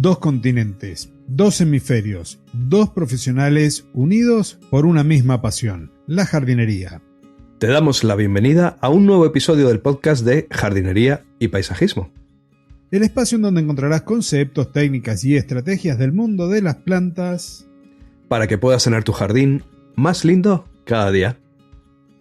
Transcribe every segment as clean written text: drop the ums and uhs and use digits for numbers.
dos continentes, dos hemisferios, dos profesionales unidos por una misma pasión, la jardinería. Te damos la bienvenida a un nuevo episodio del podcast de Jardinería y Paisajismo. El espacio en donde encontrarás conceptos, técnicas y estrategias del mundo de las plantas para que puedas tener tu jardín más lindo cada día.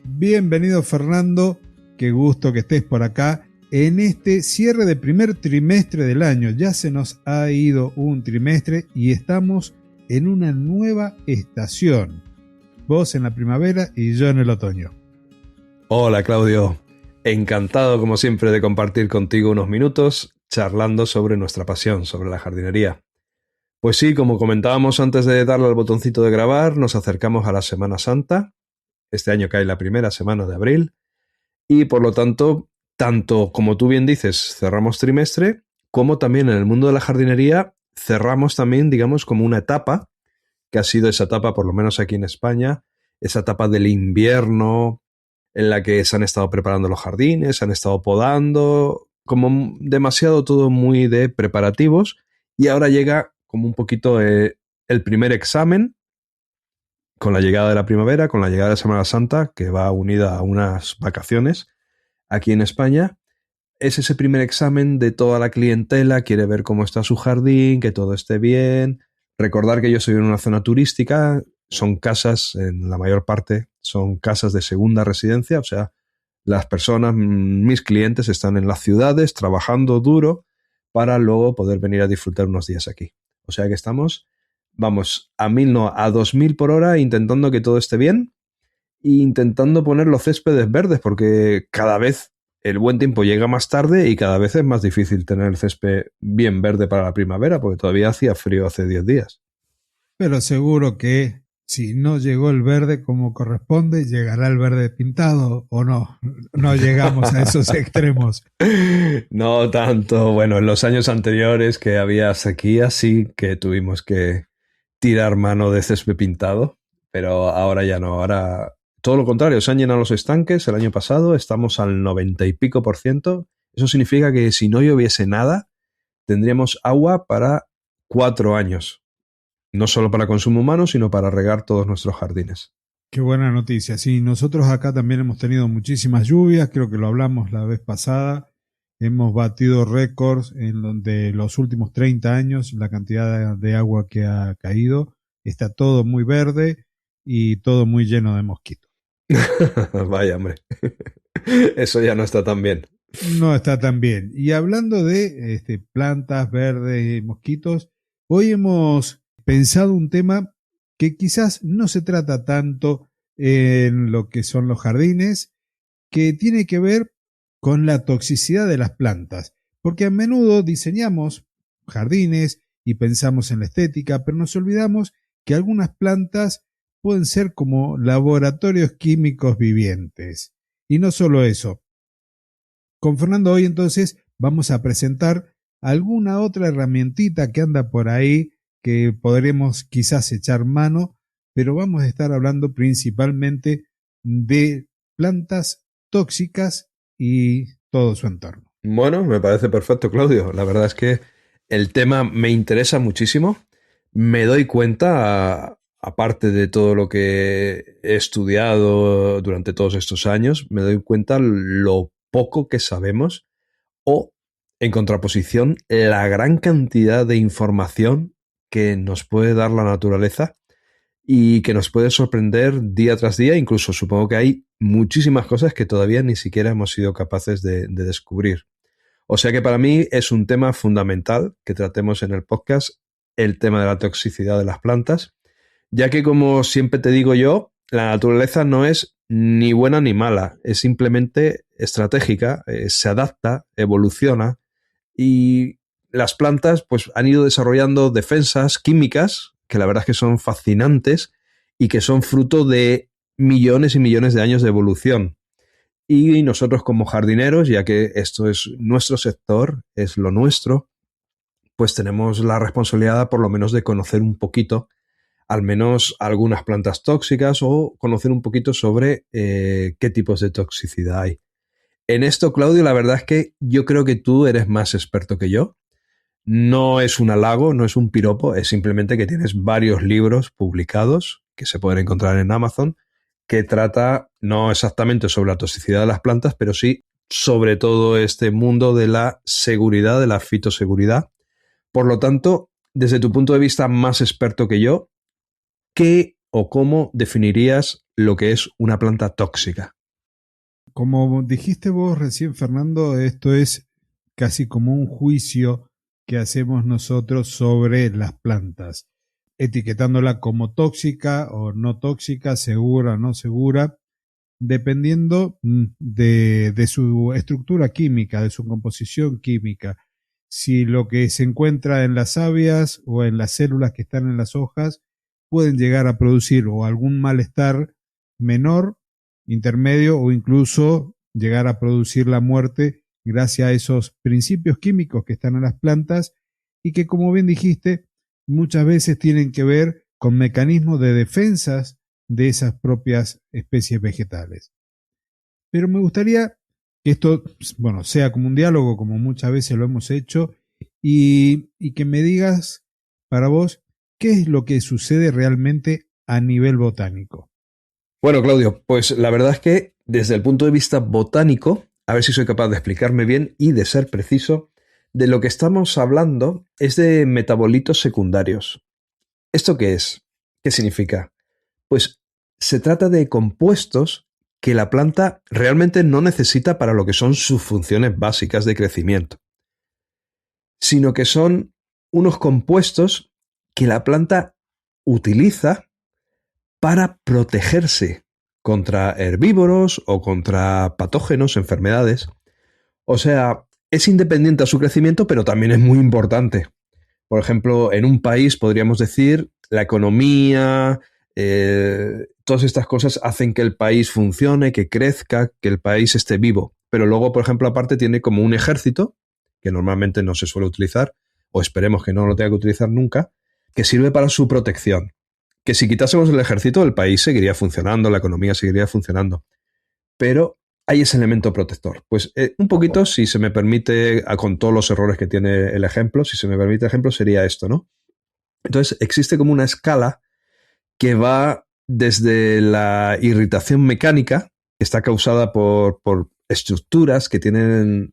Bienvenido, Fernando, qué gusto que estés por acá en este cierre de primer trimestre del año. Ya se nos ha ido un trimestre y estamos en una nueva estación. Vos en la primavera y yo en el otoño. Hola, Claudio. Encantado como siempre de compartir contigo unos minutos charlando sobre nuestra pasión, sobre la jardinería. Pues sí, como comentábamos antes de darle al botoncito de grabar, nos acercamos a la Semana Santa. Este año cae la primera semana de abril y por lo tanto, tanto como tú bien dices, cerramos trimestre, como también en el mundo de la jardinería cerramos también, digamos, como una etapa, que ha sido esa etapa, por lo menos aquí en España, esa etapa del invierno en la que se han estado preparando los jardines, se han estado podando, como demasiado todo muy de preparativos, y ahora llega como un poquito el primer examen, con la llegada de la primavera, con la llegada de la Semana Santa, que va unida a unas vacaciones aquí en España. Es ese primer examen de toda la clientela, quiere ver cómo está su jardín, que todo esté bien. Recordar que yo soy en una zona turística, son casas, en la mayor parte, son casas de segunda residencia, o sea, las personas, mis clientes, están en las ciudades trabajando duro para luego poder venir a disfrutar unos días aquí. O sea que estamos... Vamos, a 1000 no, a 2000 por hora intentando que todo esté bien e intentando poner los céspedes verdes porque cada vez el buen tiempo llega más tarde y cada vez es más difícil tener el césped bien verde para la primavera porque todavía hacía frío hace 10 días. Pero seguro que si no llegó el verde como corresponde, llegará el verde pintado o no. No llegamos a esos extremos. No tanto. Bueno, en los años anteriores que había sequía sí que tuvimos que tirar mano de césped pintado, pero ahora ya no, ahora todo lo contrario, se han llenado los estanques el año pasado, estamos al 90 y pico %, eso significa que si no lloviese nada, tendríamos agua para 4 años, no solo para consumo humano, sino para regar todos nuestros jardines. Qué buena noticia, sí, nosotros acá también hemos tenido muchísimas lluvias, creo que lo hablamos la vez pasada. Hemos batido récords en donde los últimos 30 años la cantidad de agua que ha caído. Está todo muy verde y todo muy lleno de mosquitos. Vaya, hombre. Eso ya no está tan bien. No está tan bien. Y hablando de plantas verdes y mosquitos, hoy hemos pensado un tema que quizás no se trata tanto en lo que son los jardines, que tiene que ver con la toxicidad de las plantas, porque a menudo diseñamos jardines y pensamos en la estética, pero nos olvidamos que algunas plantas pueden ser como laboratorios químicos vivientes. Y no solo eso. Con Fernando hoy entonces vamos a presentar alguna otra herramientita que anda por ahí que podremos quizás echar mano, pero vamos a estar hablando principalmente de plantas tóxicas y todo su entorno. Bueno, me parece perfecto, Claudio. La verdad es que el tema me interesa muchísimo. Me doy cuenta, aparte de todo lo que he estudiado durante todos estos años, me doy cuenta lo poco que sabemos o, en contraposición, la gran cantidad de información que nos puede dar la naturaleza y que nos puede sorprender día tras día. Incluso supongo que hay muchísimas cosas que todavía ni siquiera hemos sido capaces de descubrir. O sea que para mí es un tema fundamental que tratemos en el podcast, el tema de la toxicidad de las plantas, ya que, como siempre te digo yo, la naturaleza no es ni buena ni mala, es simplemente estratégica, se adapta, evoluciona y las plantas pues han ido desarrollando defensas químicas que la verdad es que son fascinantes y que son fruto de millones y millones de años de evolución. Y nosotros como jardineros, ya que esto es nuestro sector, es lo nuestro, pues tenemos la responsabilidad por lo menos de conocer un poquito, al menos algunas plantas tóxicas o conocer un poquito sobre qué tipos de toxicidad hay. En esto, Claudio, la verdad es que yo creo que tú eres más experto que yo. No es un halago, no es un piropo, es simplemente que tienes varios libros publicados que se pueden encontrar en Amazon que trata no exactamente sobre la toxicidad de las plantas, pero sí sobre todo este mundo de la seguridad, de la fitoseguridad. Por lo tanto, desde tu punto de vista más experto que yo, ¿qué o cómo definirías lo que es una planta tóxica? Como dijiste vos recién, Fernando, esto es casi como un juicio que hacemos nosotros sobre las plantas, etiquetándola como tóxica o no tóxica, segura o no segura, dependiendo de su estructura química, de su composición química. Si lo que se encuentra en las sabias o en las células que están en las hojas pueden llegar a producir o algún malestar menor, intermedio o incluso llegar a producir la muerte gracias a esos principios químicos que están en las plantas y que, como bien dijiste, muchas veces tienen que ver con mecanismos de defensas de esas propias especies vegetales. Pero me gustaría que esto, bueno, sea como un diálogo, como muchas veces lo hemos hecho, y que me digas para vos qué es lo que sucede realmente a nivel botánico. Bueno, Claudio, pues la verdad es que desde el punto de vista botánico, a ver si soy capaz de explicarme bien y de ser preciso, de lo que estamos hablando es de metabolitos secundarios. ¿Esto qué es? ¿Qué significa? Pues se trata de compuestos que la planta realmente no necesita para lo que son sus funciones básicas de crecimiento, sino que son unos compuestos que la planta utiliza para protegerse contra herbívoros o contra patógenos, enfermedades. O sea, es independiente a su crecimiento, pero también es muy importante. Por ejemplo, en un país podríamos decir la economía, todas estas cosas hacen que el país funcione, que crezca, que el país esté vivo. Pero luego, por ejemplo, aparte tiene como un ejército, que normalmente no se suele utilizar, o esperemos que no lo tenga que utilizar nunca, que sirve para su protección. Que si quitásemos el ejército, el país seguiría funcionando, la economía seguiría funcionando. Pero hay ese elemento protector. Pues un poquito, si se me permite, con todos los errores que tiene el ejemplo, si se me permite el ejemplo, sería esto, ¿no? Entonces, existe como una escala que va desde la irritación mecánica, que está causada por estructuras que tiene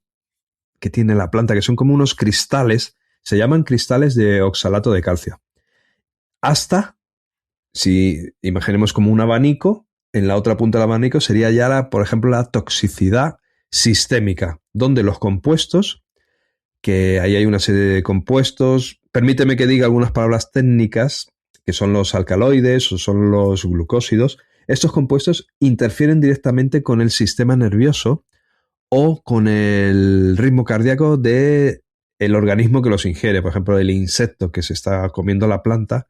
la planta, que son como unos cristales, se llaman cristales de oxalato de calcio, hasta, si imaginemos como un abanico, en la otra punta del abanico sería ya, por ejemplo, la toxicidad sistémica, donde los compuestos, que ahí hay una serie de compuestos, permíteme que diga algunas palabras técnicas, que son los alcaloides o son los glucósidos, estos compuestos interfieren directamente con el sistema nervioso o con el ritmo cardíaco del organismo que los ingiere. Por ejemplo, el insecto que se está comiendo la planta,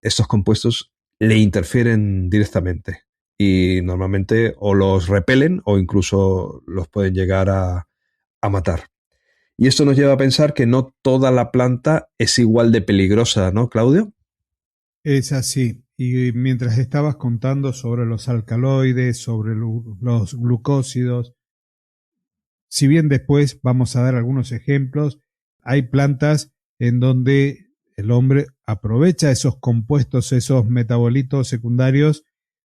estos compuestos le interfieren directamente y normalmente o los repelen o incluso los pueden llegar a matar. Y esto nos lleva a pensar que no toda la planta es igual de peligrosa, ¿no, Claudio? Es así. Y mientras estabas contando sobre los alcaloides, sobre los glucósidos, si bien después vamos a dar algunos ejemplos, hay plantas en donde el hombre aprovecha esos compuestos, esos metabolitos secundarios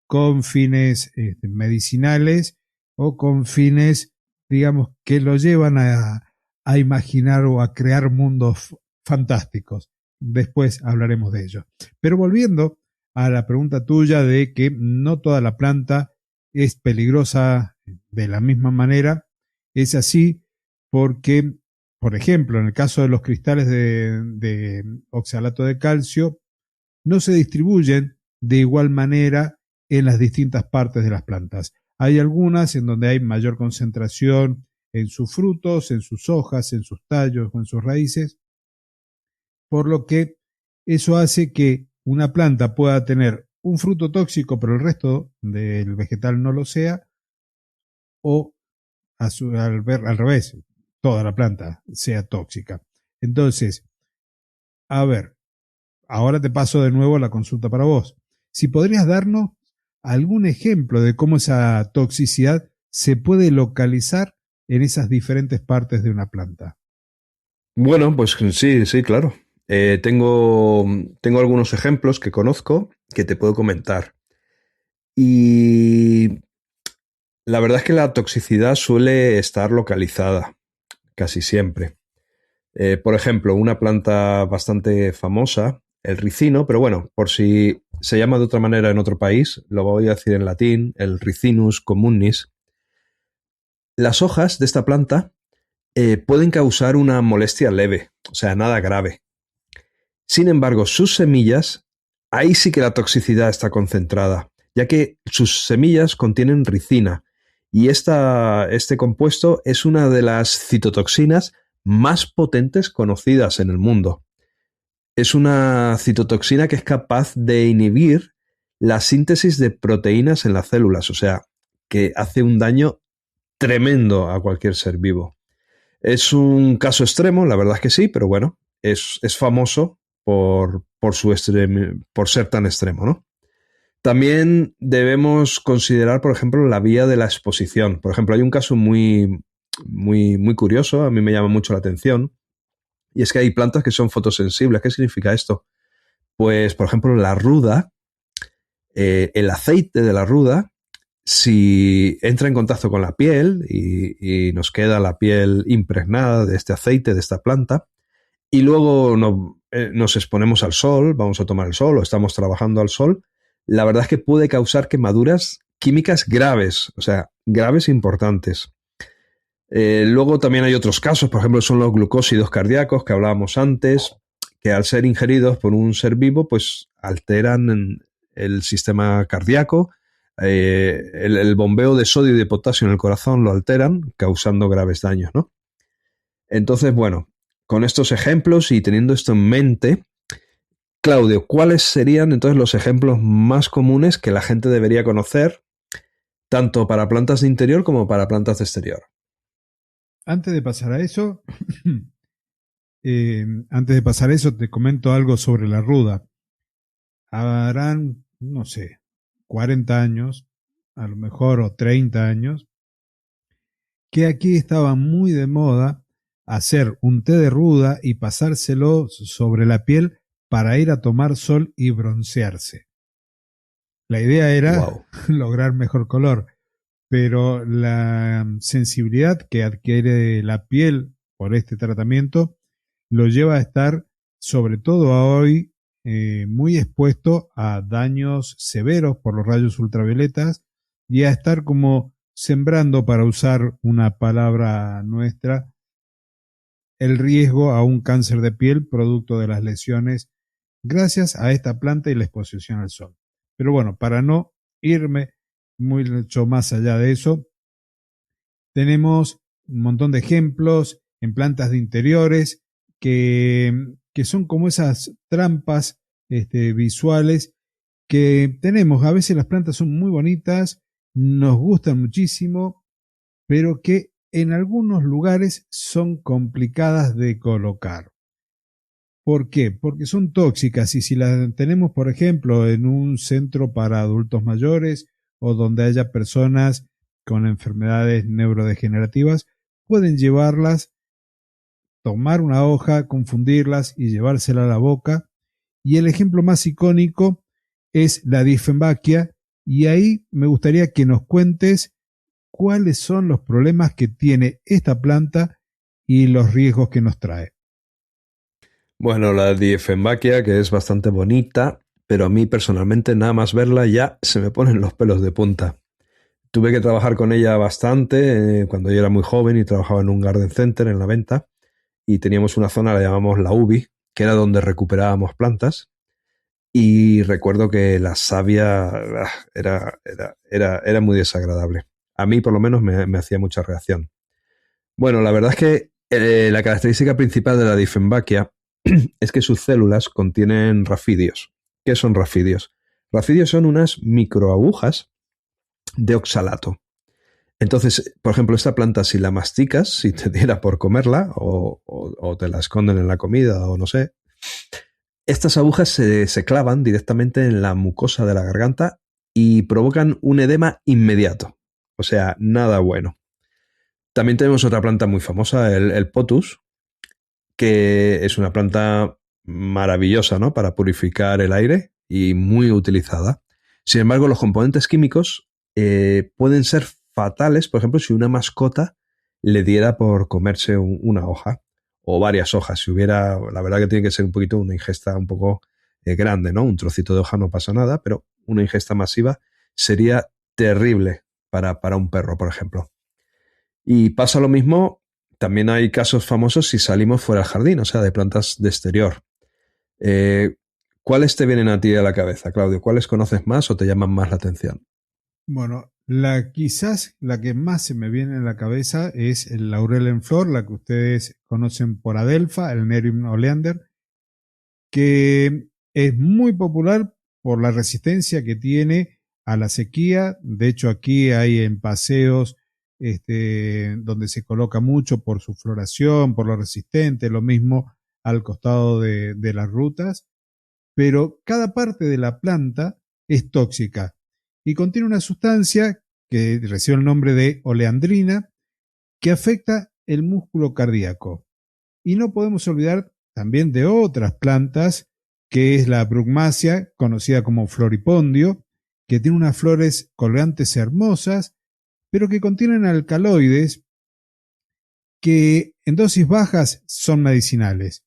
con fines medicinales o con fines, digamos, que lo llevan a imaginar o a crear mundos fantásticos. Después hablaremos de ello. Pero volviendo a la pregunta tuya de que no toda la planta es peligrosa de la misma manera, es así porque, por ejemplo, en el caso de los cristales de oxalato de calcio, no se distribuyen de igual manera en las distintas partes de las plantas. Hay algunas en donde hay mayor concentración en sus frutos, en sus hojas, en sus tallos o en sus raíces, por lo que eso hace que una planta pueda tener un fruto tóxico, pero el resto del vegetal no lo sea, o al revés, toda la planta sea tóxica. Entonces, a ver, ahora te paso de nuevo la consulta para vos. Si podrías darnos algún ejemplo de cómo esa toxicidad se puede localizar en esas diferentes partes de una planta. Bueno, pues sí, sí, claro. Tengo algunos ejemplos que conozco que te puedo comentar. Y la verdad es que la toxicidad suele estar localizada, casi siempre. Por ejemplo, una planta bastante famosa, el ricino, pero bueno, por si se llama de otra manera en otro país, lo voy a decir en latín, el Ricinus communis. Las hojas de esta planta pueden causar una molestia leve, o sea, nada grave. Sin embargo, sus semillas, ahí sí que la toxicidad está concentrada, ya que sus semillas contienen ricina y este compuesto es una de las citotoxinas más potentes conocidas en el mundo. Es una citotoxina que es capaz de inhibir la síntesis de proteínas en las células, o sea, que hace un daño tremendo a cualquier ser vivo. Es un caso extremo, la verdad es que sí, pero bueno, es famoso por ser tan extremo, ¿no? También debemos considerar, por ejemplo, la vía de la exposición. Por ejemplo, hay un caso muy curioso, a mí me llama mucho la atención, y es que hay plantas que son fotosensibles. ¿Qué significa esto? Pues, por ejemplo, la ruda, el aceite de la ruda, si entra en contacto con la piel y nos queda la piel impregnada de este aceite, de esta planta, y luego nos exponemos al sol, vamos a tomar el sol o estamos trabajando al sol, la verdad es que puede causar quemaduras químicas graves, o sea, graves e importantes. Luego también hay otros casos, por ejemplo, son los glucósidos cardíacos que hablábamos antes, que al ser ingeridos por un ser vivo, pues alteran el sistema cardíaco, el bombeo de sodio y de potasio en el corazón lo alteran, causando graves daños, ¿no? Entonces, bueno, con estos ejemplos y teniendo esto en mente, Claudio, ¿cuáles serían entonces los ejemplos más comunes que la gente debería conocer, tanto para plantas de interior como para plantas de exterior? Antes de pasar a eso, antes de pasar a eso, te comento algo sobre la ruda. Harán, no sé, 40 años, a lo mejor, o 30 años, que aquí estaba muy de moda hacer un té de ruda y pasárselo sobre la piel para ir a tomar sol y broncearse. La idea era Wow. lograr mejor color, pero la sensibilidad que adquiere la piel por este tratamiento lo lleva a estar, sobre todo a hoy, muy expuesto a daños severos por los rayos ultravioletas y a estar como sembrando, para usar una palabra nuestra, el riesgo a un cáncer de piel producto de las lesiones gracias a esta planta y la exposición al sol. Pero bueno, para no irme mucho más allá de eso, tenemos un montón de ejemplos en plantas de interiores que son como esas trampas visuales que tenemos. A veces las plantas son muy bonitas, nos gustan muchísimo, pero que en algunos lugares son complicadas de colocar. ¿Por qué? Porque son tóxicas y si las tenemos, por ejemplo, en un centro para adultos mayores o donde haya personas con enfermedades neurodegenerativas, pueden llevarlas, tomar una hoja, confundirlas y llevársela a la boca. Y el ejemplo más icónico es la Dieffenbachia, y ahí me gustaría que nos cuentes cuáles son los problemas que tiene esta planta y los riesgos que nos trae. Bueno, la Dieffenbachia, que es bastante bonita, pero a mí personalmente nada más verla ya se me ponen los pelos de punta. Tuve que trabajar con ella bastante cuando yo era muy joven y trabajaba en un garden center en la venta y teníamos una zona, la llamamos la UBI, que era donde recuperábamos plantas y recuerdo que la savia era muy desagradable. A mí por lo menos me hacía mucha reacción. Bueno, la verdad es que la característica principal de la Dieffenbachia es que sus células contienen rafidios. ¿Qué son rafidios? Rafidios son unas microagujas de oxalato. Entonces, por ejemplo, esta planta, si la masticas, si te diera por comerla, o te la esconden en la comida, o no sé, estas agujas se clavan directamente en la mucosa de la garganta y provocan un edema inmediato. O sea, nada bueno. También tenemos otra planta muy famosa, el potus, que es una planta maravillosa, ¿no?, para purificar el aire y muy utilizada. Sin embargo, los componentes químicos pueden ser fatales, por ejemplo, si una mascota le diera por comerse una hoja o varias hojas. Si hubiera, la verdad que tiene que ser un poquito una ingesta un poco grande, ¿no? Un trocito de hoja no pasa nada, pero una ingesta masiva sería terrible para un perro, por ejemplo. Y pasa lo mismo, también hay casos famosos si salimos fuera del jardín, o sea, de plantas de exterior. Eh, ¿Cuáles te vienen a ti a la cabeza, Claudio? ¿Cuáles conoces más o te llaman más la atención? Bueno, quizás la que más se me viene en la cabeza es el laurel en flor, la que ustedes conocen por Adelpha, el Nerium oleander, que es muy popular por la resistencia que tiene a la sequía. De hecho, aquí hay en paseos donde se coloca mucho por su floración, por lo resistente, lo mismo al costado de las rutas, pero cada parte de la planta es tóxica y contiene una sustancia que recibe el nombre de oleandrina que afecta el músculo cardíaco. Y no podemos olvidar también de otras plantas, que es la brugmasia, conocida como floripondio, que tiene unas flores colgantes hermosas, pero que contienen alcaloides que en dosis bajas son medicinales,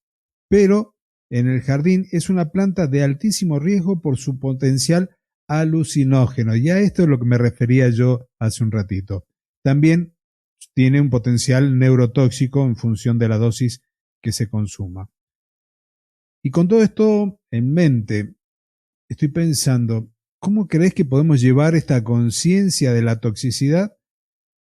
pero en el jardín es una planta de altísimo riesgo por su potencial alucinógeno. Y a esto es lo que me refería yo hace un ratito. También tiene un potencial neurotóxico en función de la dosis que se consuma. Y con todo esto en mente, estoy pensando, ¿cómo crees que podemos llevar esta conciencia de la toxicidad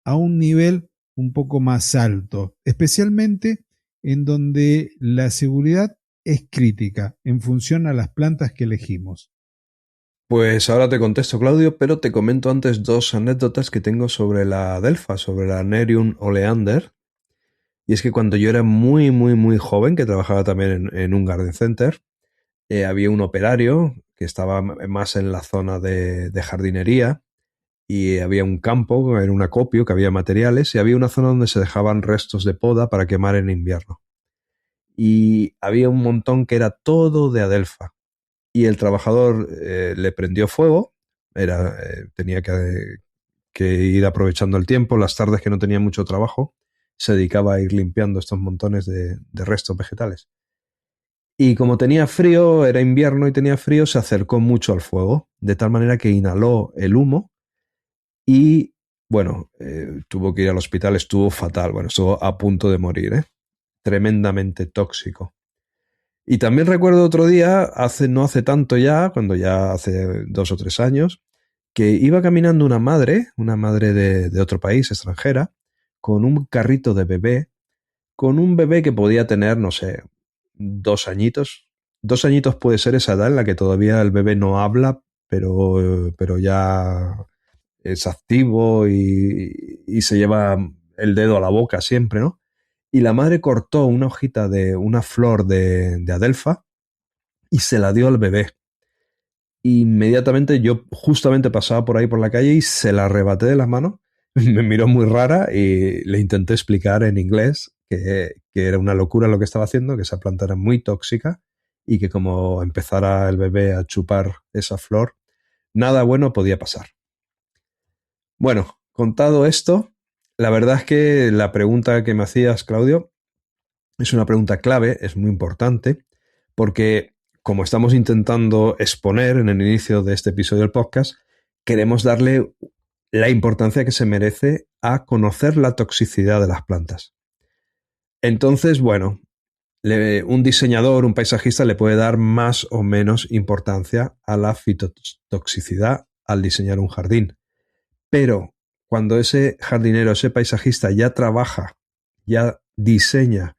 a un nivel un poco más alto, especialmente en donde la seguridad es crítica en función a las plantas que elegimos? Pues ahora te contesto, Claudio, pero te comento antes dos anécdotas que tengo sobre la Adelpha, sobre la Nerium oleander. Y es que cuando yo era muy, muy, muy joven, que trabajaba también en un garden center, había un operario que estaba más en la zona de jardinería y había un campo, era un acopio, que había materiales y había una zona donde se dejaban restos de poda para quemar en invierno. Y había un montón que era todo de Adelpha. Y el trabajador le prendió fuego, tenía que ir aprovechando el tiempo, las tardes que no tenía mucho trabajo, se dedicaba a ir limpiando estos montones de restos vegetales. Y como tenía frío, era invierno y tenía frío, se acercó mucho al fuego, de tal manera que inhaló el humo y, bueno, tuvo que ir al hospital, estuvo fatal, bueno, estuvo a punto de morir, tremendamente tóxico. Y también recuerdo otro día, no hace tanto ya, cuando ya hace 2 o 3 años, que iba caminando una madre de otro país, extranjera, con un carrito de bebé, con un bebé que podía tener, no sé, 2 añitos. 2 añitos puede ser esa edad en la que todavía el bebé no habla, pero ya es activo y se lleva el dedo a la boca siempre, ¿no? Y la madre cortó una hojita de una flor de Adelpha y se la dio al bebé. Inmediatamente yo justamente pasaba por ahí por la calle y se la arrebaté de las manos. Me miró muy rara y le intenté explicar en inglés que era una locura lo que estaba haciendo, que esa planta era muy tóxica y que como empezara el bebé a chupar esa flor, nada bueno podía pasar. Bueno, contado esto, la verdad es que la pregunta que me hacías, Claudio, es una pregunta clave, es muy importante, porque como estamos intentando exponer en el inicio de este episodio del podcast, queremos darle la importancia que se merece a conocer la toxicidad de las plantas. Entonces, bueno, un diseñador, un paisajista le puede dar más o menos importancia a la fitotoxicidad al diseñar un jardín. Pero cuando ese jardinero, ese paisajista ya trabaja, ya diseña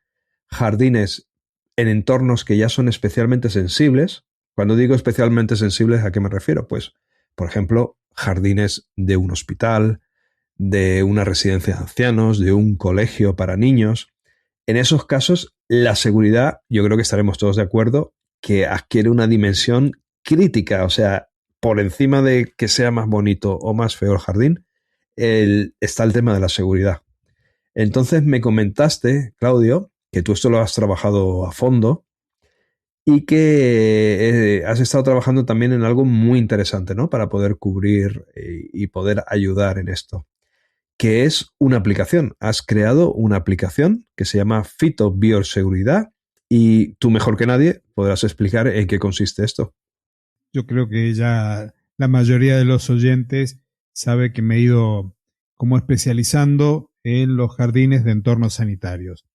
jardines en entornos que ya son especialmente sensibles. Cuando digo especialmente sensibles, ¿a qué me refiero? Pues, por ejemplo, jardines de un hospital, de una residencia de ancianos, de un colegio para niños. En esos casos, la seguridad, yo creo que estaremos todos de acuerdo, que adquiere una dimensión crítica. O sea, por encima de que sea más bonito o más feo el jardín, está el tema de la seguridad. Entonces me comentaste, Claudio, que tú esto lo has trabajado a fondo y que has estado trabajando también en algo muy interesante, ¿no? Para poder cubrir y poder ayudar en esto, que es una aplicación. Has creado una aplicación que se llama Fitobioseguridad y tú mejor que nadie podrás explicar en qué consiste esto. Yo creo que ya la mayoría de los oyentes sabe que me he ido como especializando en los jardines de entornos sanitarios.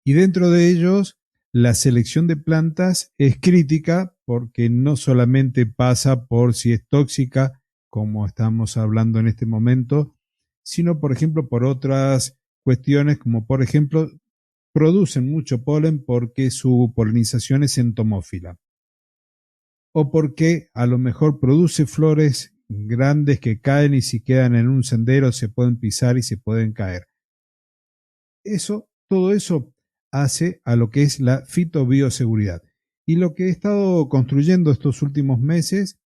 Y dentro de ellos, la selección de plantas es crítica porque no solamente pasa por si es tóxica, como estamos hablando en este momento, sino, por ejemplo, por otras cuestiones, como por ejemplo, producen mucho polen porque su polinización es entomófila, o porque a lo mejor produce flores grandes que caen y si quedan en un sendero se pueden pisar y se pueden caer. Todo eso hace a lo que es la fitobioseguridad. Y lo que he estado construyendo estos últimos meses,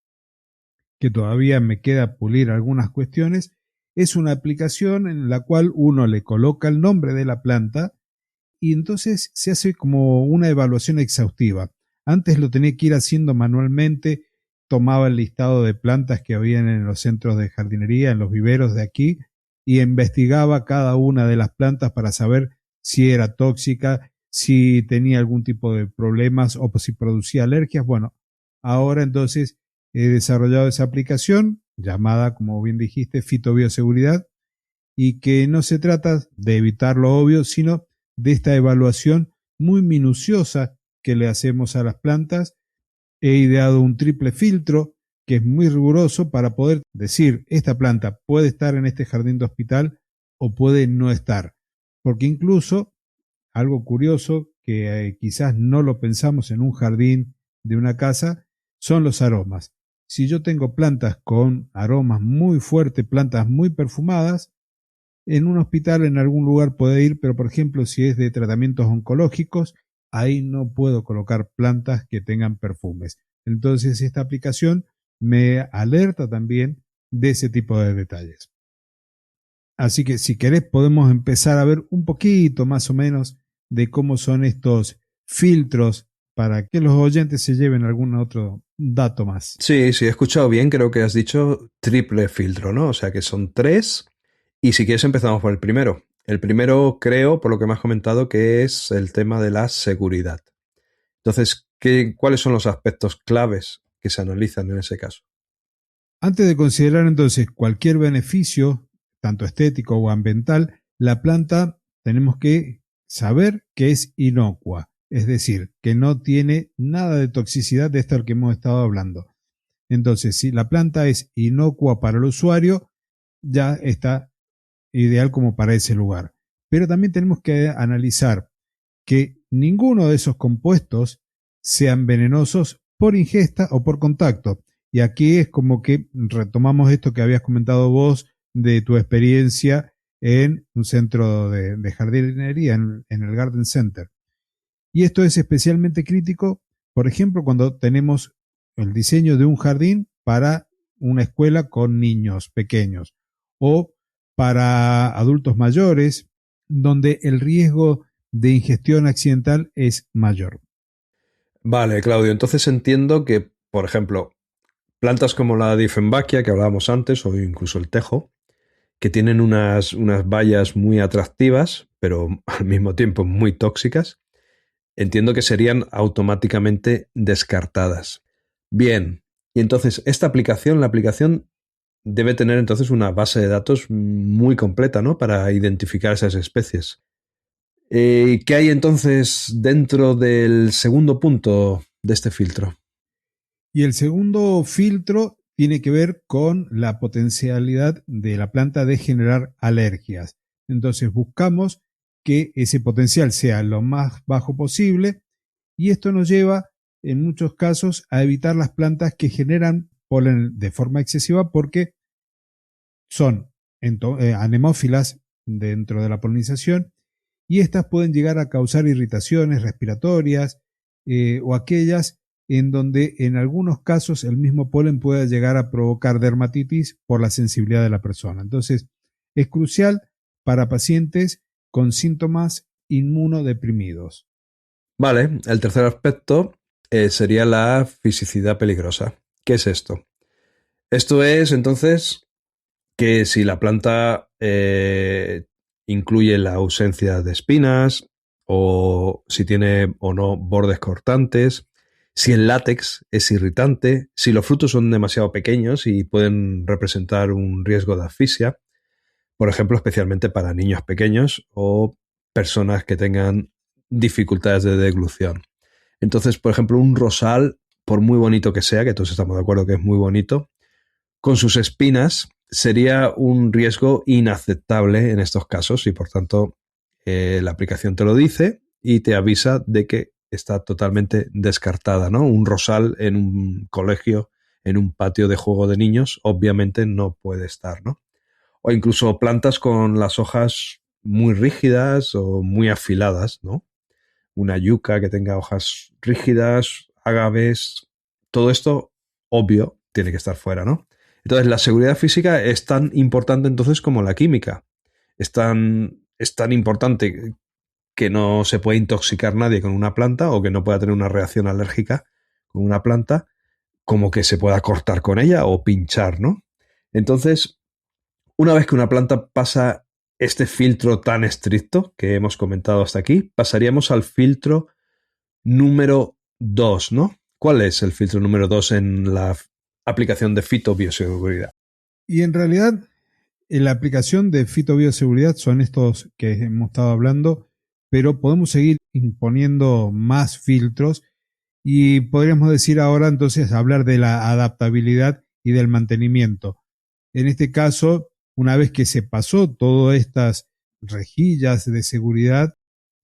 que todavía me queda pulir algunas cuestiones, es una aplicación en la cual uno le coloca el nombre de la planta y entonces se hace como una evaluación exhaustiva. Antes lo tenía que ir haciendo manualmente, tomaba el listado de plantas que habían en los centros de jardinería, en los viveros de aquí, y investigaba cada una de las plantas para saber si era tóxica, si tenía algún tipo de problemas o si producía alergias. Bueno, ahora entonces he desarrollado esa aplicación llamada, como bien dijiste, Fitobioseguridad, y que no se trata de evitar lo obvio, sino de esta evaluación muy minuciosa que le hacemos a las plantas. He ideado un triple filtro que es muy riguroso para poder decir esta planta puede estar en este jardín de hospital o puede no estar. Porque incluso, algo curioso que quizás no lo pensamos en un jardín de una casa, son los aromas. Si yo tengo plantas con aromas muy fuertes, plantas muy perfumadas, en un hospital en algún lugar puede ir, pero por ejemplo si es de tratamientos oncológicos, ahí no puedo colocar plantas que tengan perfumes. Entonces esta aplicación me alerta también de ese tipo de detalles. Así que si querés podemos empezar a ver un poquito más o menos de cómo son estos filtros para que los oyentes se lleven algún otro dato más. Sí, sí, he escuchado bien, creo que has dicho triple filtro, ¿no? O sea que son tres. Y si quieres empezamos por el primero. El primero creo, por lo que me has comentado, que es el tema de la seguridad. Entonces, ¿cuáles son los aspectos claves que se analizan en ese caso? Antes de considerar entonces cualquier beneficio, tanto estético o ambiental, la planta tenemos que saber que es inocua, es decir, que no tiene nada de toxicidad de esto al que hemos estado hablando. Entonces, si la planta es inocua para el usuario, ya está ideal como para ese lugar. Pero también tenemos que analizar que ninguno de esos compuestos sean venenosos por ingesta o por contacto. Y aquí es como que retomamos esto que habías comentado vos de tu experiencia en un centro de jardinería, en el Garden Center. Y esto es especialmente crítico, por ejemplo, cuando tenemos el diseño de un jardín para una escuela con niños pequeños o para adultos mayores, donde el riesgo de ingestión accidental es mayor. Vale, Claudio, entonces entiendo que, por ejemplo, plantas como la Dieffenbachia que hablábamos antes, o incluso el tejo, que tienen unas bayas muy atractivas, pero al mismo tiempo muy tóxicas, entiendo que serían automáticamente descartadas. Bien, y entonces la aplicación debe tener entonces una base de datos muy completa, ¿no? Para identificar esas especies. ¿Qué hay entonces dentro del segundo punto de este filtro? Y el segundo filtro tiene que ver con la potencialidad de la planta de generar alergias. Entonces buscamos que ese potencial sea lo más bajo posible y esto nos lleva en muchos casos a evitar las plantas que generan polen de forma excesiva porque son anemófilas dentro de la polinización y estas pueden llegar a causar irritaciones respiratorias o aquellas en donde en algunos casos el mismo polen puede llegar a provocar dermatitis por la sensibilidad de la persona. Entonces, es crucial para pacientes con síntomas inmunodeprimidos. Vale, el tercer aspecto sería la fisicidad peligrosa. ¿Qué es esto? Esto es entonces que si la planta incluye la ausencia de espinas o si tiene o no bordes cortantes, si el látex es irritante, si los frutos son demasiado pequeños y pueden representar un riesgo de asfixia, por ejemplo, especialmente para niños pequeños o personas que tengan dificultades de deglución. Entonces, por ejemplo, un rosal, por muy bonito que sea, que todos estamos de acuerdo que es muy bonito, con sus espinas sería un riesgo inaceptable en estos casos y por tanto la aplicación te lo dice y te avisa de que está totalmente descartada, ¿no? Un rosal en un colegio, en un patio de juego de niños, obviamente no puede estar, ¿no? O incluso plantas con las hojas muy rígidas o muy afiladas, ¿no? Una yuca que tenga hojas rígidas, agaves, todo esto, obvio, tiene que estar fuera, ¿no? Entonces, la seguridad física es tan importante entonces como la química. Es tan importante que no se puede intoxicar nadie con una planta o que no pueda tener una reacción alérgica con una planta, como que se pueda cortar con ella o pinchar, ¿no? Entonces, una vez que una planta pasa este filtro tan estricto que hemos comentado hasta aquí, pasaríamos al filtro número 2, ¿no? ¿Cuál es el filtro número 2 en la aplicación de fitobioseguridad? Y en realidad, en la aplicación de fitobioseguridad son estos que hemos estado hablando, pero podemos seguir imponiendo más filtros y podríamos decir ahora entonces hablar de la adaptabilidad y del mantenimiento. En este caso, una vez que se pasó todas estas rejillas de seguridad,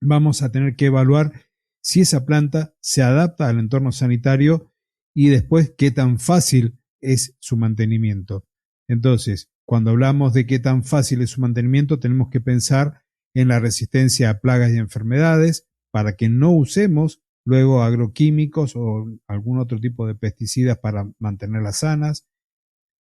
vamos a tener que evaluar si esa planta se adapta al entorno sanitario y después qué tan fácil es su mantenimiento. Entonces, cuando hablamos de qué tan fácil es su mantenimiento, tenemos que pensar en la resistencia a plagas y enfermedades para que no usemos luego agroquímicos o algún otro tipo de pesticidas para mantenerlas sanas.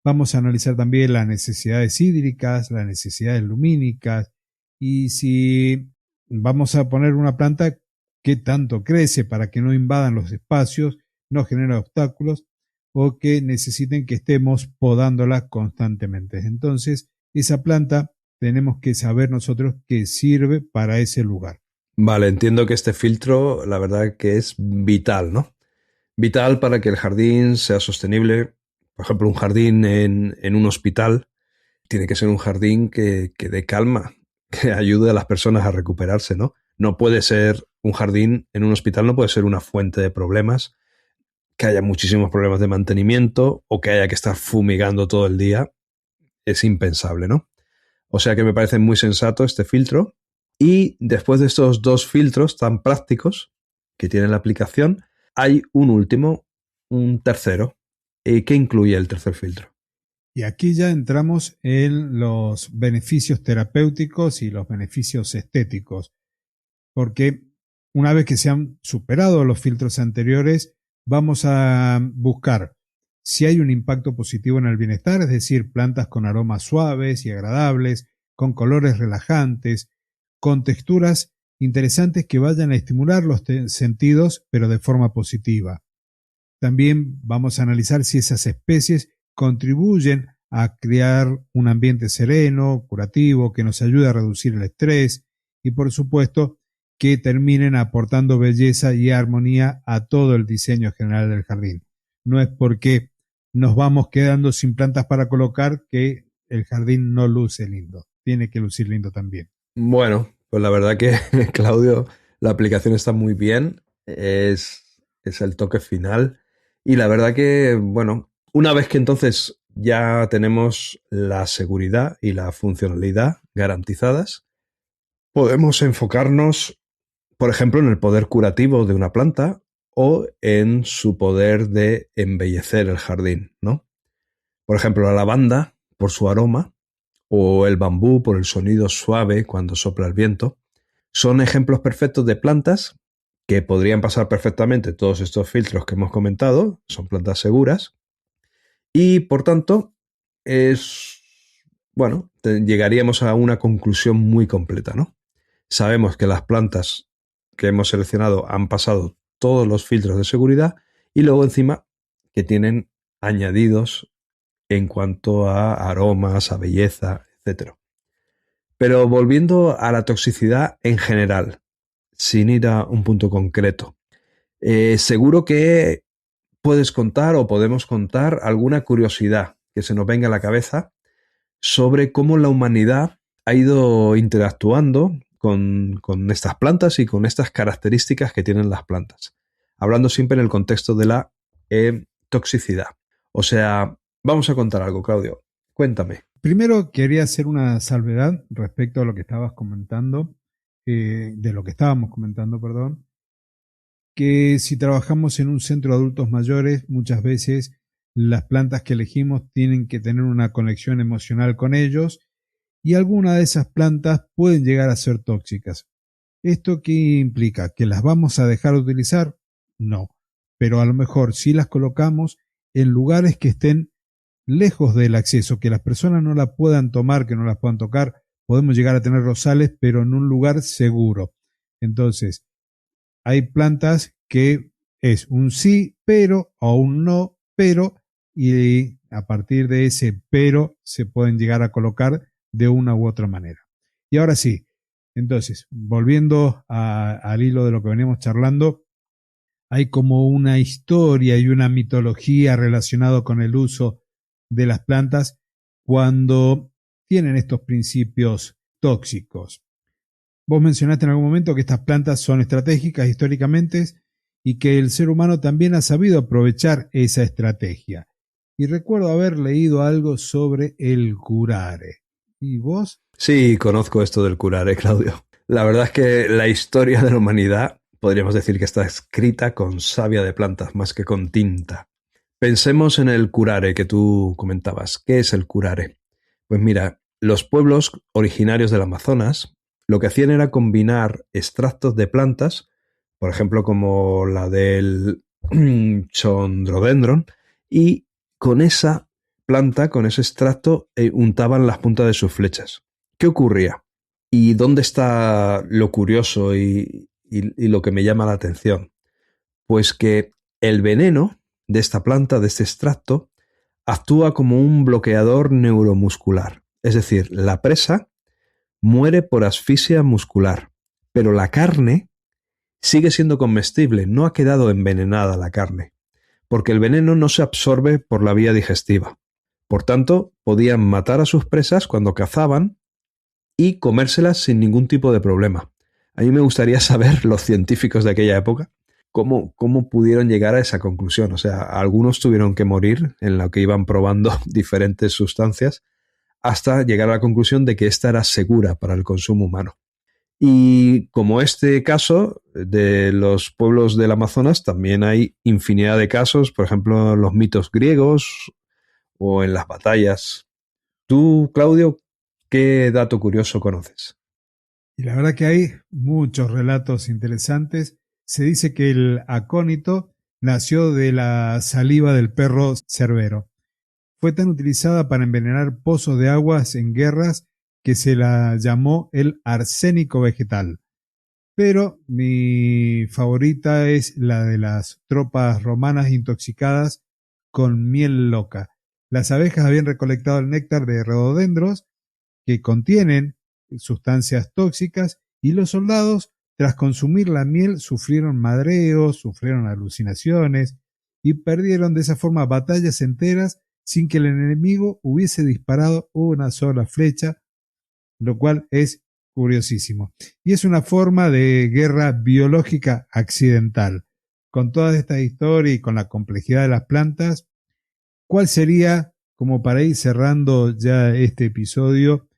Vamos a analizar también las necesidades hídricas, las necesidades lumínicas y si vamos a poner una planta, qué tanto crece para que no invadan los espacios, no genere obstáculos o que necesiten que estemos podándola constantemente. Entonces, esa planta tenemos que saber nosotros que sirve para ese lugar. Vale, entiendo que este filtro, la verdad que es vital, ¿no? Vital para que el jardín sea sostenible. Por ejemplo, un jardín en un hospital tiene que ser un jardín que dé calma, que ayude a las personas a recuperarse, ¿no? No puede ser un jardín en un hospital, no puede ser una fuente de problemas, que haya muchísimos problemas de mantenimiento o que haya que estar fumigando todo el día. Es impensable, ¿no? O sea que me parece muy sensato este filtro. Y después de estos dos filtros tan prácticos que tiene la aplicación, hay un último, un tercero. ¿Qué incluye el tercer filtro? Y aquí ya entramos en los beneficios terapéuticos y los beneficios estéticos, porque una vez que se han superado los filtros anteriores, vamos a buscar si hay un impacto positivo en el bienestar, es decir, plantas con aromas suaves y agradables, con colores relajantes, con texturas interesantes que vayan a estimular los sentidos, pero de forma positiva. También vamos a analizar si esas especies contribuyen a crear un ambiente sereno, curativo, que nos ayude a reducir el estrés y, por supuesto, que terminen aportando belleza y armonía a todo el diseño general del jardín. No es porque nos vamos quedando sin plantas para colocar que el jardín no luce lindo. Tiene que lucir lindo también. Bueno, pues la verdad que, Claudio, la aplicación está muy bien. Es el toque final. Y la verdad que, bueno, una vez que entonces ya tenemos la seguridad y la funcionalidad garantizadas, podemos enfocarnos, por ejemplo, en el poder curativo de una planta o en su poder de embellecer el jardín, ¿no? Por ejemplo, la lavanda, por su aroma, o el bambú, por el sonido suave cuando sopla el viento, son ejemplos perfectos de plantas que podrían pasar perfectamente todos estos filtros que hemos comentado, son plantas seguras, y por tanto, llegaríamos a una conclusión muy completa, ¿no? Sabemos que las plantas que hemos seleccionado han pasado todos los filtros de seguridad y luego encima que tienen añadidos en cuanto a aromas, a belleza, etc. Pero volviendo a la toxicidad en general, sin ir a un punto concreto, seguro que puedes contar o podemos contar alguna curiosidad que se nos venga a la cabeza sobre cómo la humanidad ha ido interactuando con estas plantas y con estas características que tienen las plantas. Hablando siempre en el contexto de la toxicidad. O sea, vamos a contar algo, Claudio. Cuéntame. Primero quería hacer una salvedad respecto a lo que estabas comentando, de lo que estábamos comentando, perdón, que si trabajamos en un centro de adultos mayores, muchas veces las plantas que elegimos tienen que tener una conexión emocional con ellos y algunas de esas plantas pueden llegar a ser tóxicas. ¿Esto qué implica? ¿Que las vamos a dejar de utilizar? No, pero a lo mejor si las colocamos en lugares que estén lejos del acceso, que las personas no la puedan tomar, que no las puedan tocar, podemos llegar a tener rosales, pero en un lugar seguro. Entonces, hay plantas que es un sí, pero, o un no, pero, y a partir de ese pero se pueden llegar a colocar de una u otra manera. Y ahora sí, entonces, volviendo al hilo de lo que veníamos charlando, hay como una historia y una mitología relacionada con el uso de las plantas cuando tienen estos principios tóxicos. Vos mencionaste en algún momento que estas plantas son estratégicas históricamente y que el ser humano también ha sabido aprovechar esa estrategia. Y recuerdo haber leído algo sobre el curare. ¿Y vos? Sí, conozco esto del curare, Claudio. La verdad es que la historia de la humanidad podríamos decir que está escrita con savia de plantas más que con tinta. Pensemos en el curare que tú comentabas. ¿Qué es el curare? Pues mira, los pueblos originarios del Amazonas lo que hacían era combinar extractos de plantas, por ejemplo como la del chondrodendron, y con esa planta, con ese extracto, untaban las puntas de sus flechas. ¿Qué ocurría? ¿Y dónde está lo curioso y lo que me llama la atención? Pues que el veneno de esta planta, de este extracto, actúa como un bloqueador neuromuscular. Es decir, la presa muere por asfixia muscular, pero la carne sigue siendo comestible, no ha quedado envenenada la carne, porque el veneno no se absorbe por la vía digestiva. Por tanto, podían matar a sus presas cuando cazaban y comérselas sin ningún tipo de problema. A mí me gustaría saber, los científicos de aquella época, cómo pudieron llegar a esa conclusión. O sea, algunos tuvieron que morir en lo que iban probando diferentes sustancias hasta llegar a la conclusión de que esta era segura para el consumo humano. Y como este caso de los pueblos del Amazonas, también hay infinidad de casos, por ejemplo, en los mitos griegos o en las batallas. Tú, Claudio, ¿qué dato curioso conoces? Y la verdad que hay muchos relatos interesantes. Se dice que el acónito nació de la saliva del perro Cerbero. Fue tan utilizada para envenenar pozos de aguas en guerras que se la llamó el arsénico vegetal. Pero mi favorita es la de las tropas romanas intoxicadas con miel loca. Las abejas habían recolectado el néctar de rododendros que contienen sustancias tóxicas y los soldados, tras consumir la miel, sufrieron mareos, sufrieron alucinaciones y perdieron de esa forma batallas enteras sin que el enemigo hubiese disparado una sola flecha, lo cual es curiosísimo. Y es una forma de guerra biológica accidental. Con toda esta historia y con la complejidad de las plantas, ¿cuál sería, como para ir cerrando ya este episodio,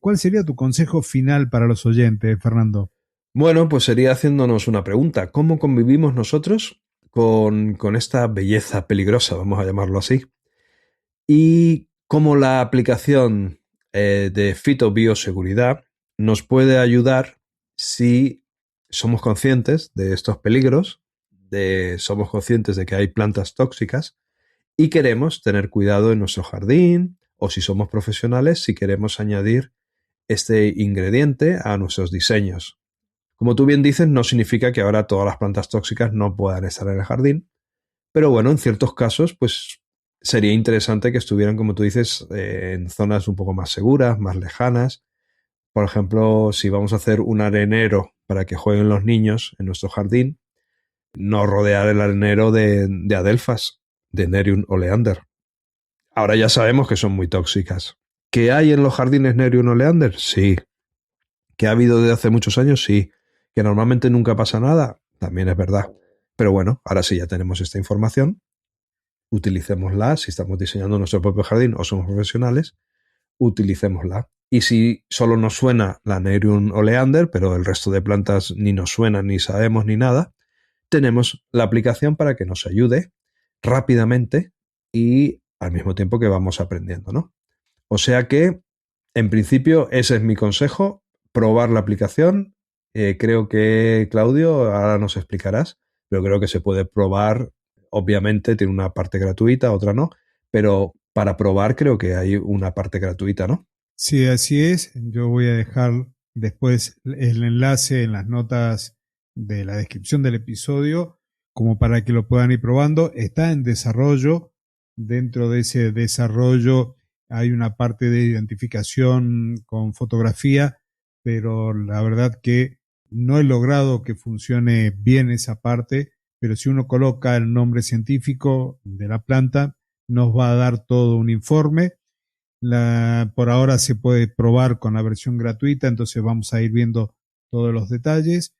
cuál sería tu consejo final para los oyentes, Fernando? Bueno, pues sería haciéndonos una pregunta. ¿Cómo convivimos nosotros con esta belleza peligrosa, vamos a llamarlo así? Y cómo la aplicación de fitobioseguridad nos puede ayudar si somos conscientes de estos peligros, somos conscientes de que hay plantas tóxicas y queremos tener cuidado en nuestro jardín, o si somos profesionales, si queremos añadir este ingrediente a nuestros diseños. Como tú bien dices, no significa que ahora todas las plantas tóxicas no puedan estar en el jardín, pero bueno, en ciertos casos, pues sería interesante que estuvieran, como tú dices, en zonas un poco más seguras, más lejanas. Por ejemplo, si vamos a hacer un arenero para que jueguen los niños en nuestro jardín, no rodear el arenero de adelfas, de Nerium oleander. Ahora ya sabemos que son muy tóxicas. ¿Qué hay en los jardines Nerium oleander? Sí. ¿Que ha habido desde hace muchos años? Sí. ¿Que normalmente nunca pasa nada? También es verdad. Pero bueno, ahora sí ya tenemos esta información. Utilicémosla si estamos diseñando nuestro propio jardín o somos profesionales. Utilicémosla. Y si solo nos suena la Nerium oleander, pero el resto de plantas ni nos suenan, ni sabemos, ni nada, tenemos la aplicación para que nos ayude rápidamente y al mismo tiempo que vamos aprendiendo, ¿no? O sea que, en principio, ese es mi consejo, probar la aplicación. Creo que, Claudio, ahora nos explicarás, pero creo que se puede probar. Obviamente tiene una parte gratuita, otra no, pero para probar creo que hay una parte gratuita, ¿no? Sí, así es. Yo voy a dejar después el enlace en las notas de la descripción del episodio, como para que lo puedan ir probando. Está en desarrollo. Dentro de ese desarrollo hay una parte de identificación con fotografía, pero la verdad que no he logrado que funcione bien esa parte, pero si uno coloca el nombre científico de la planta, nos va a dar todo un informe. Por ahora se puede probar con la versión gratuita, entonces vamos a ir viendo todos los detalles.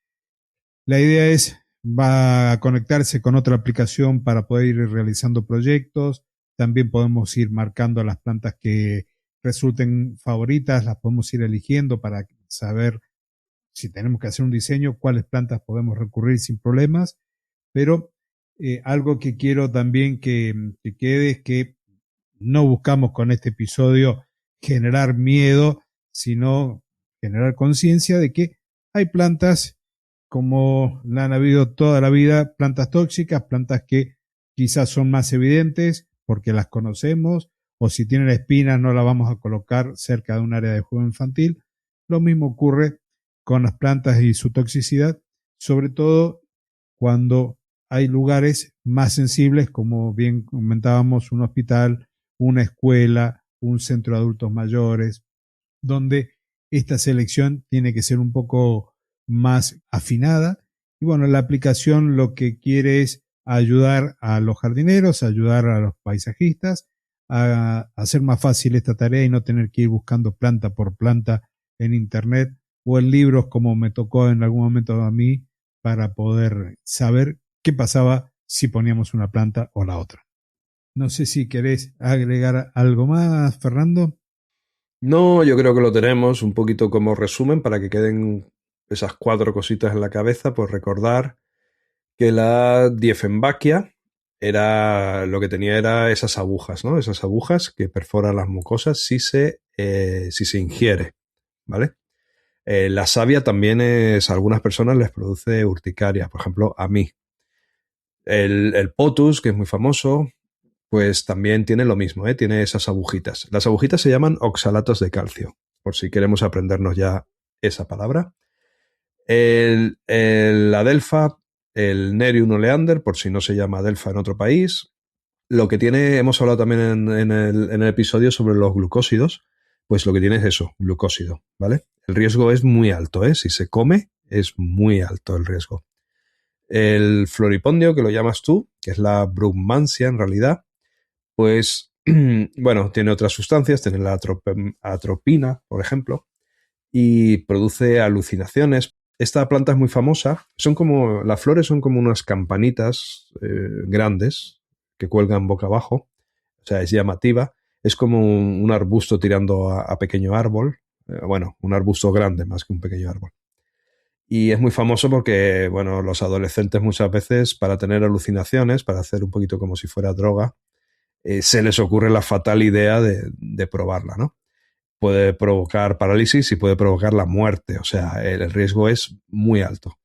La idea es, va a conectarse con otra aplicación para poder ir realizando proyectos. También podemos ir marcando las plantas que resulten favoritas, las podemos ir eligiendo para saber si tenemos que hacer un diseño, cuáles plantas podemos recurrir sin problemas. Pero algo que quiero también que quede es que no buscamos con este episodio generar miedo, sino generar conciencia de que hay plantas como la han habido toda la vida, plantas tóxicas, plantas que quizás son más evidentes porque las conocemos, o si tienen espinas no la vamos a colocar cerca de un área de juego infantil. Lo mismo ocurre con las plantas y su toxicidad, sobre todo cuando hay lugares más sensibles, como bien comentábamos, un hospital, una escuela, un centro de adultos mayores, donde esta selección tiene que ser un poco más afinada. Y bueno, la aplicación lo que quiere es ayudar a los jardineros, ayudar a los paisajistas a hacer más fácil esta tarea y no tener que ir buscando planta por planta en internet o en libros como me tocó en algún momento a mí para poder saber qué pasaba si poníamos una planta o la otra. No sé si querés agregar algo más, Fernando. No, yo creo que lo tenemos un poquito como resumen para que queden esas 4 cositas en la cabeza, pues recordar que la Dieffenbachia era lo que tenía era esas agujas, ¿no? Esas agujas que perforan las mucosas si se ingiere, ¿vale? La savia también a algunas personas les produce urticaria, por ejemplo, a mí. El potus, que es muy famoso, pues también tiene lo mismo, ¿eh? Tiene esas agujitas. Las agujitas se llaman oxalatos de calcio, por si queremos aprendernos ya esa palabra. El adelfa, el Nerium oleander, por si no se llama adelfa en otro país. Lo que tiene, hemos hablado también en el episodio sobre los glucósidos, pues lo que tiene es eso, glucósido, ¿vale? El riesgo es muy alto, ¿eh? Si se come, es muy alto el riesgo. El floripondio, que lo llamas tú, que es la brugmansia en realidad, pues, bueno, tiene otras sustancias, tiene la atropina, por ejemplo, y produce alucinaciones. Esta planta es muy famosa. Las flores son como unas campanitas grandes que cuelgan boca abajo. O sea, es llamativa. Es como un arbusto tirando a pequeño árbol. Bueno, un arbusto grande más que un pequeño árbol. Y es muy famoso porque, bueno, los adolescentes muchas veces para tener alucinaciones, para hacer un poquito como si fuera droga, se les ocurre la fatal idea de probarla, ¿no? Puede provocar parálisis y puede provocar la muerte, o sea, el riesgo es muy alto.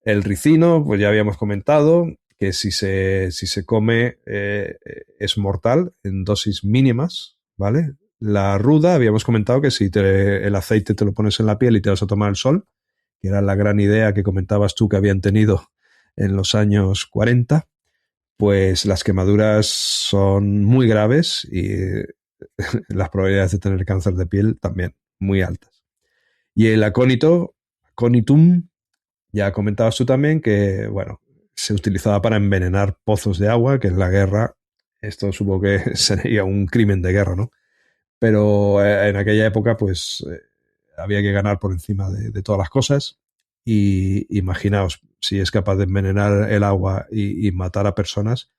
El ricino, pues ya habíamos comentado que si se come es mortal en dosis mínimas, ¿vale? La ruda, habíamos comentado que si el aceite te lo pones en la piel y te vas a tomar el sol, que era la gran idea que comentabas tú que habían tenido en los años 40, pues las quemaduras son muy graves y las probabilidades de tener cáncer de piel también muy altas. Y el aconitum, ya comentabas tú también que, bueno, se utilizaba para envenenar pozos de agua, que en la guerra, esto supongo que sería un crimen de guerra, ¿no? Pero en aquella época, pues, había que ganar por encima de todas las cosas. Y imaginaos, si es capaz de envenenar el agua y matar a personas,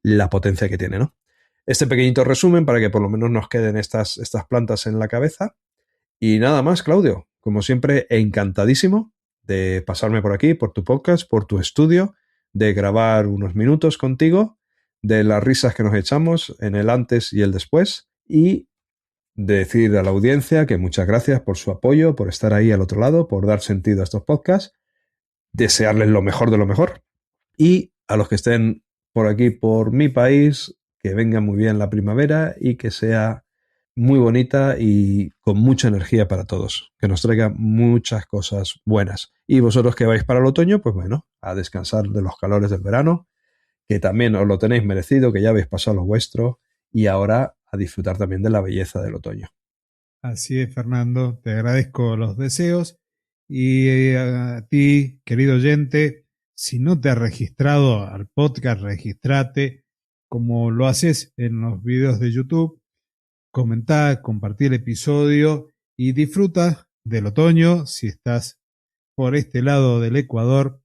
la potencia que tiene, ¿no? Este pequeñito resumen para que por lo menos nos queden estas plantas en la cabeza. Y nada más, Claudio. Como siempre, encantadísimo de pasarme por aquí, por tu podcast, por tu estudio, de grabar unos minutos contigo, de las risas que nos echamos en el antes y el después, y de decir a la audiencia que muchas gracias por su apoyo, por estar ahí al otro lado, por dar sentido a estos podcasts, desearles lo mejor de lo mejor, y a los que estén por aquí, por mi país, que venga muy bien la primavera y que sea muy bonita y con mucha energía para todos, que nos traiga muchas cosas buenas. Y vosotros que vais para el otoño, pues bueno, a descansar de los calores del verano, que también os lo tenéis merecido, que ya habéis pasado lo vuestro, y ahora a disfrutar también de la belleza del otoño. Así es, Fernando, te agradezco los deseos y a ti, querido oyente, si no te has registrado al podcast, registrate como lo haces en los videos de YouTube, comentá, compartí el episodio y disfruta del otoño si estás por este lado del Ecuador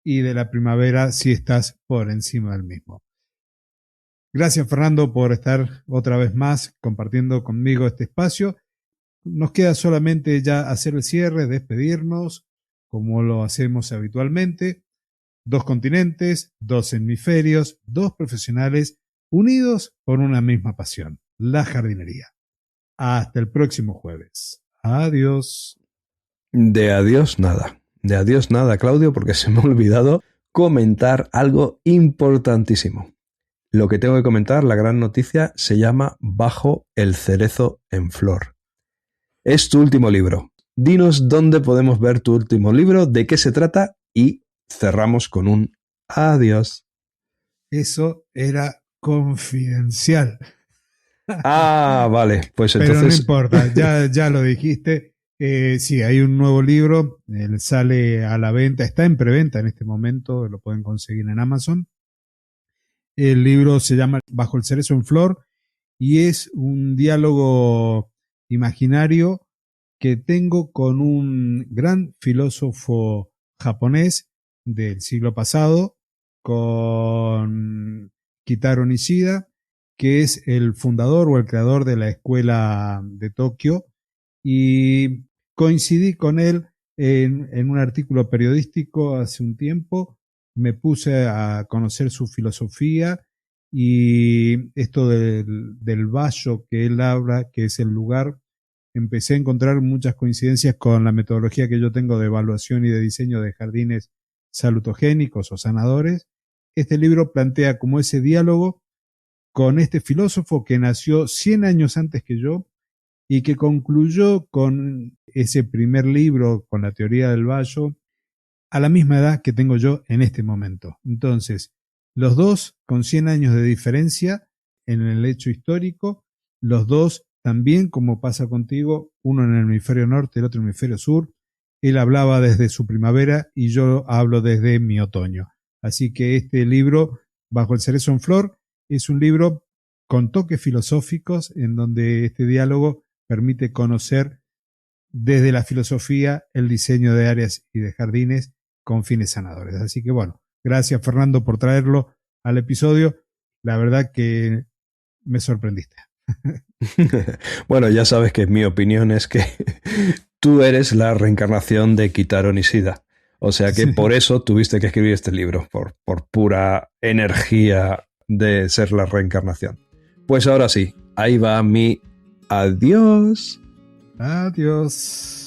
y de la primavera si estás por encima del mismo. Gracias, Fernando, por estar otra vez más compartiendo conmigo este espacio. Nos queda solamente ya hacer el cierre, despedirnos, como lo hacemos habitualmente. 2 continentes, 2 hemisferios, 2 profesionales unidos por una misma pasión, la jardinería. Hasta el próximo jueves. Adiós. De adiós nada, Claudio, porque se me ha olvidado comentar algo importantísimo. Lo que tengo que comentar, la gran noticia, se llama Bajo el cerezo en flor. Es tu último libro. Dinos dónde podemos ver tu último libro, de qué se trata y cerramos con un adiós. Eso era confidencial. Ah, vale, pues entonces... Pero no importa, ya lo dijiste. Sí, hay un nuevo libro, él sale a la venta, está en preventa en este momento, lo pueden conseguir en Amazon. El libro se llama Bajo el cerezo en flor y es un diálogo imaginario que tengo con un gran filósofo japonés del siglo pasado, con Kitaro Nishida, que es el fundador o el creador de la escuela de Tokio, y coincidí con él en un artículo periodístico hace un tiempo. Me puse a conocer su filosofía y esto del vallo que él habla, que es el lugar. Empecé a encontrar muchas coincidencias con la metodología que yo tengo de evaluación y de diseño de jardines salutogénicos o sanadores. Este libro plantea como ese diálogo con este filósofo que nació 100 años antes que yo y que concluyó con ese primer libro, con la teoría del vallo, a la misma edad que tengo yo en este momento. Entonces, los dos con 100 años de diferencia en el hecho histórico, los dos también, como pasa contigo, uno en el hemisferio norte, el otro en el hemisferio sur. Él hablaba desde su primavera y yo hablo desde mi otoño. Así que este libro, Bajo el cerezo en flor, es un libro con toques filosóficos en donde este diálogo permite conocer desde la filosofía el diseño de áreas y de jardines con fines sanadores. Así que bueno, gracias Fernando por traerlo al episodio. La verdad que me sorprendiste. Bueno, ya sabes que mi opinión es que tú eres la reencarnación de Kitaro Nishida. O sea que por eso tuviste que escribir este libro, por pura energía de ser la reencarnación. Pues ahora sí, ahí va mi adiós. Adiós.